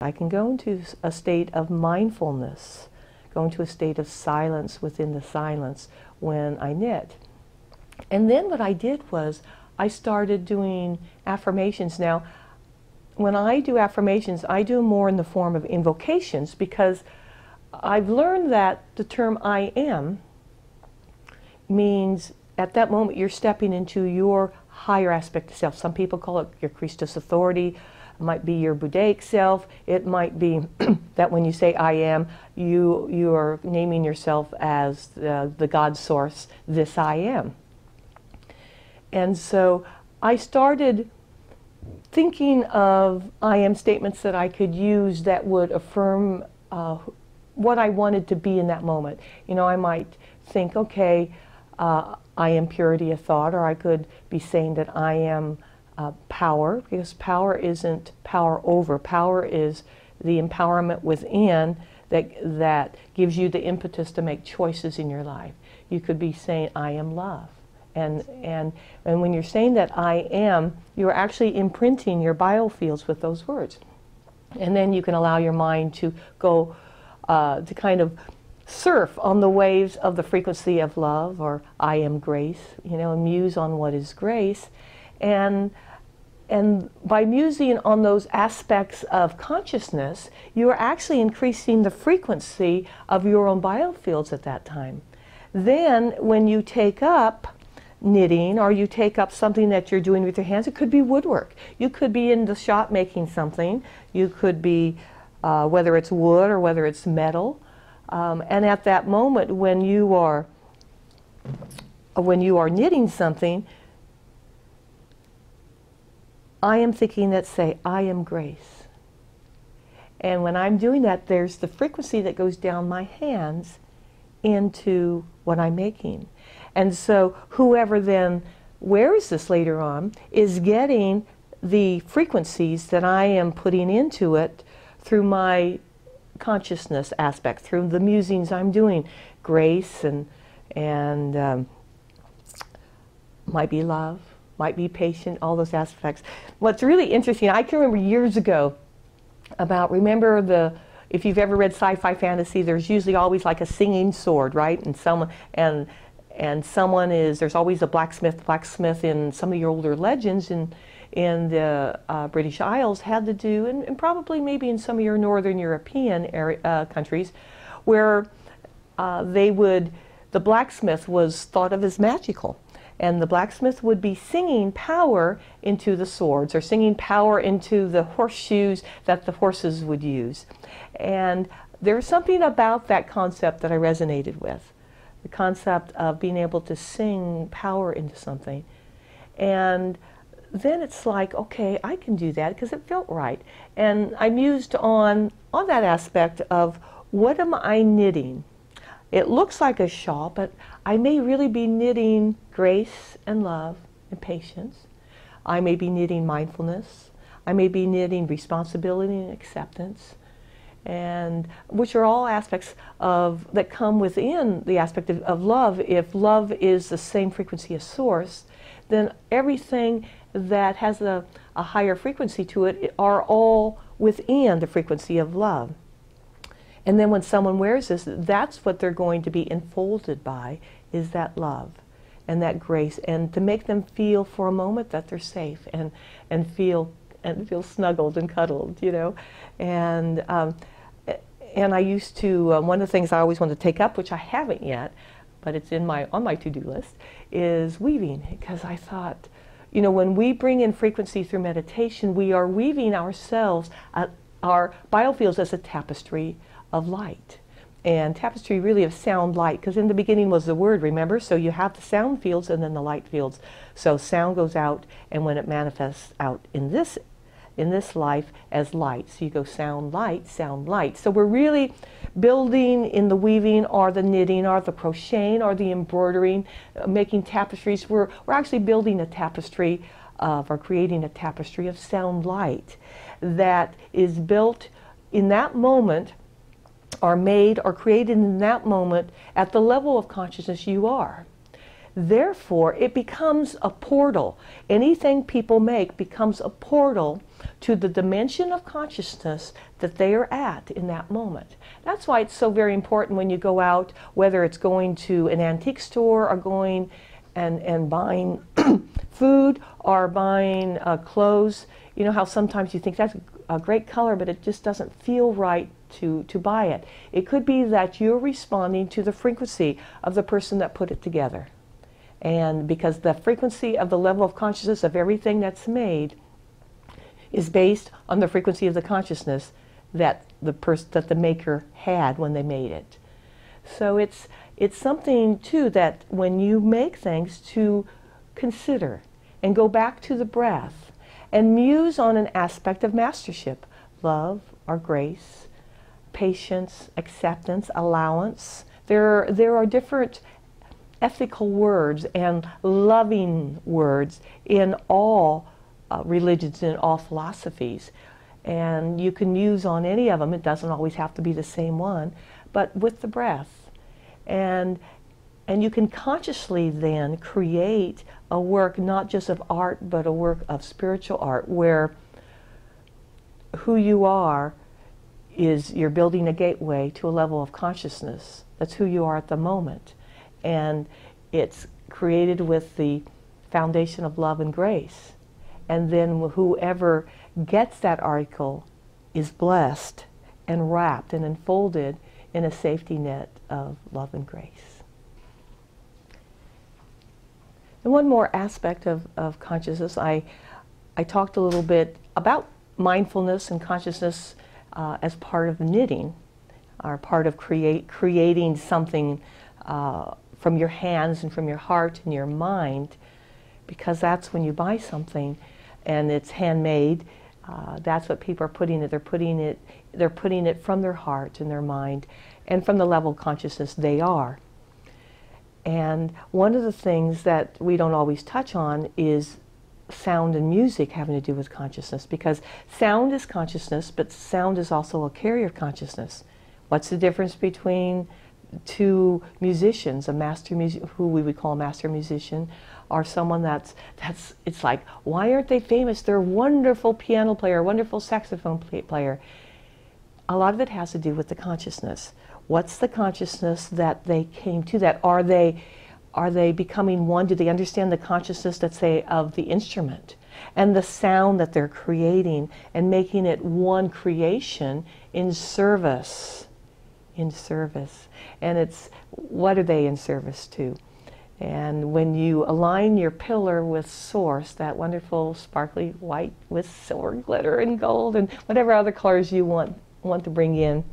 I can go into a state of mindfulness, go into a state of silence within the silence when I knit. And then what I did was I started doing affirmations. Now, when I do affirmations, I do more in the form of invocations, because I've learned that the term I am means at that moment you're stepping into your higher aspect of self. Some people call it your Christos authority. It might be your Buddhaic self. It might be that when you say I am, you are naming yourself as the God source, this I am. And so I started thinking of I am statements that I could use that would affirm what I wanted to be in that moment. You know, I might think, okay, I am purity of thought, or I could be saying that I am power, because power isn't power over. Power is the empowerment within that gives you the impetus to make choices in your life. You could be saying I am love. And when you're saying that I am, you're actually imprinting your biofields with those words. And then you can allow your mind to go to kind of surf on the waves of the frequency of love, or I am grace, you know, and muse on what is grace. And by musing on those aspects of consciousness, you are actually increasing the frequency of your own biofields at that time. Then when you take up knitting, or you take up something that you're doing with your hands, it could be woodwork. You could be in the shop making something. You could be, whether it's wood or whether it's metal. And at that moment when you are knitting something, I am thinking that, say, I am grace. And when I'm doing that, there's the frequency that goes down my hands into what I'm making. And so whoever then wears this later on is getting the frequencies that I am putting into it through my consciousness aspect, through the musings I'm doing. Grace and might be love, might be patient, all those aspects. What's really interesting, I can remember years ago about, if you've ever read sci-fi fantasy, there's usually always like a singing sword, right? And someone is, there's always a blacksmith in some of your older legends in the British Isles had to do, and probably maybe in some of your Northern European countries, where the blacksmith was thought of as magical. And the blacksmith would be singing power into the swords, or singing power into the horseshoes that the horses would use. And there's something about that concept that I resonated with. The concept of being able to sing power into something. And then it's like, okay, I can do that because it felt right. And I mused on that aspect of, what am I knitting? It looks like a shawl, but I may really be knitting grace and love and patience. I may be knitting mindfulness. I may be knitting responsibility and acceptance, and which are all aspects that come within the aspect of love. If love is the same frequency as source, then everything that has a higher frequency to it are all within the frequency of love. And then when someone wears this, that's what they're going to be enfolded by, is that love and that grace, and to make them feel for a moment that they're safe and feel snuggled and cuddled, you know. And I used to, one of the things I always wanted to take up, which I haven't yet, but it's on my to-do list, is weaving. Because I thought, you know, when we bring in frequency through meditation, we are weaving ourselves, our biofields, as a tapestry of light. And tapestry really of sound light, because in the beginning was the word, remember? So you have the sound fields and then the light fields. So sound goes out, and when it manifests out in this life as light, so you go sound, light, sound, light. So we're really building in the weaving, or the knitting, or the crocheting, or the embroidering, making tapestries. We're actually building a tapestry or creating a tapestry of sound light that is built in that moment, are made or created in that moment at the level of consciousness you are. Therefore, it becomes a portal. Anything people make becomes a portal to the dimension of consciousness that they are at in that moment. That's why it's so very important when you go out, whether it's going to an antique store or going and buying food or buying clothes. You know how sometimes you think that's a great color, but it just doesn't feel right to buy it. It could be that you're responding to the frequency of the person that put it together. And because the frequency of the level of consciousness of everything that's made is based on the frequency of the consciousness that the maker had when they made it. So it's something too that when you make things to consider and go back to the breath and muse on an aspect of mastership, love or grace, patience, acceptance, allowance. There are different ethical words and loving words in all religions and all philosophies. And you can muse on any of them. It doesn't always have to be the same one, but with the breath. And you can consciously then create a work not just of art, but a work of spiritual art, where who you are is you're building a gateway to a level of consciousness. That's who you are at the moment. And it's created with the foundation of love and grace. And then whoever gets that article is blessed and wrapped and enfolded in a safety net of love and grace. And one more aspect of consciousness, I talked a little bit about mindfulness and consciousness as part of knitting, or part of creating something from your hands and from your heart and your mind, because that's when you buy something and it's handmade. That's what people are putting it. They're putting it from their heart and their mind, and from the level of consciousness they are. And one of the things that we don't always touch on is sound and music having to do with consciousness, because sound is consciousness, but sound is also a carrier of consciousness. What's the difference between two musicians, who we would call a master musician, or someone that's it's like, why aren't they famous? They're a wonderful piano player, wonderful saxophone player. A lot of it has to do with the consciousness. What's the consciousness that they came to? That are they becoming one? Do they understand the consciousness, let's say, of the instrument and the sound that they're creating, and making it one creation in service? In service. And it's, what are they in service to? And when you align your pillar with source, that wonderful sparkly white with silver glitter and gold and whatever other colors you want to bring in,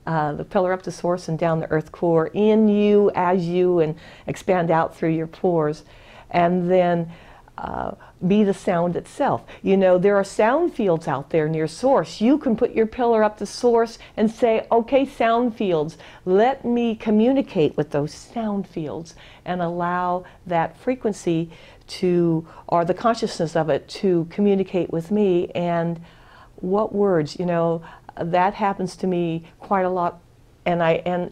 the pillar up to source and down the earth core, in you, as you, and expand out through your pores, and then be the sound itself. You know, there are sound fields out there near source. You can put your pillar up to source and say, okay, sound fields, let me communicate with those sound fields, and allow that frequency to, or the consciousness of it, to communicate with me. And what words, you know, that happens to me quite a lot. And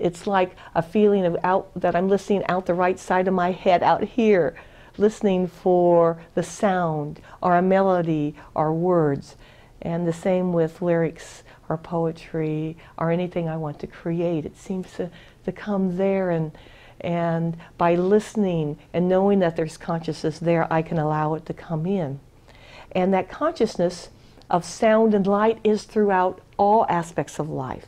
it's like a feeling of that I'm listening out the right side of my head, out here, listening for the sound or a melody or words. And the same with lyrics or poetry or anything I want to create. It seems to come there, and by listening and knowing that there's consciousness there, I can allow it to come in. And that consciousness of sound and light is throughout all aspects of life.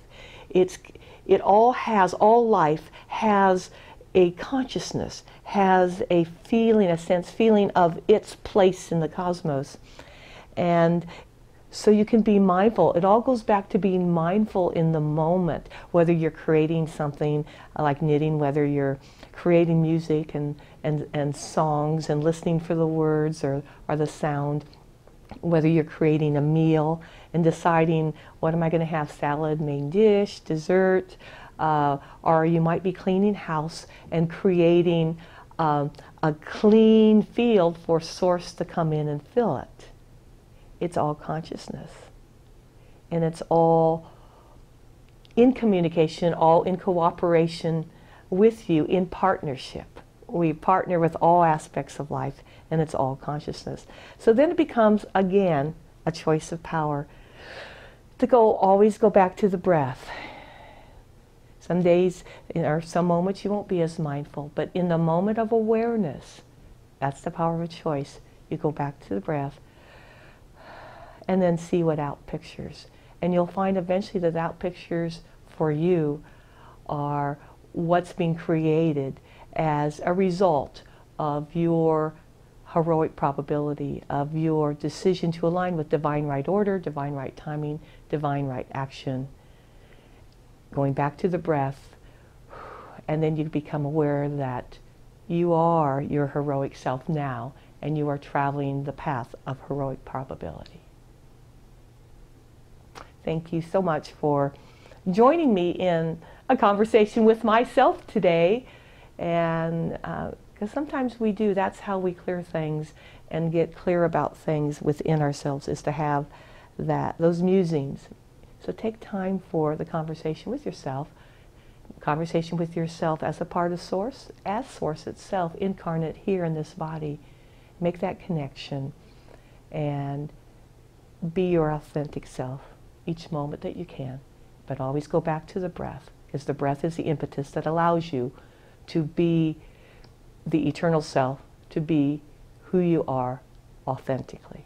All life has a consciousness, has a feeling, a sense feeling of its place in the cosmos. And so you can be mindful. It all goes back to being mindful in the moment, whether you're creating something like knitting, whether you're creating music and songs and listening for the words or the sound, whether you're creating a meal and deciding, what am I going to have, salad, main dish, dessert, or you might be cleaning house and creating a clean field for source to come in and fill it. It's all consciousness. And it's all in communication, all in cooperation with you, in partnership. We partner with all aspects of life, and it's all consciousness. So then it becomes, again, a choice of power to always go back to the breath. Some days or some moments you won't be as mindful, but in the moment of awareness, that's the power of a choice. You go back to the breath and then see what out pictures. And you'll find eventually that out pictures for you are what's being created as a result of your heroic probability, of your decision to align with divine right order, divine right timing, divine right action. Going back to the breath, and then you become aware that you are your heroic self now, and you are traveling the path of heroic probability. Thank you so much for joining me in a conversation with myself today. And because sometimes we do, that's how we clear things and get clear about things within ourselves, is to have those musings. So take time for the conversation with yourself, conversation with yourself as a part of Source, as Source itself, incarnate here in this body. Make that connection and be your authentic self each moment that you can. But always go back to the breath, because the breath is the impetus that allows you to be the eternal self, to be who you are authentically.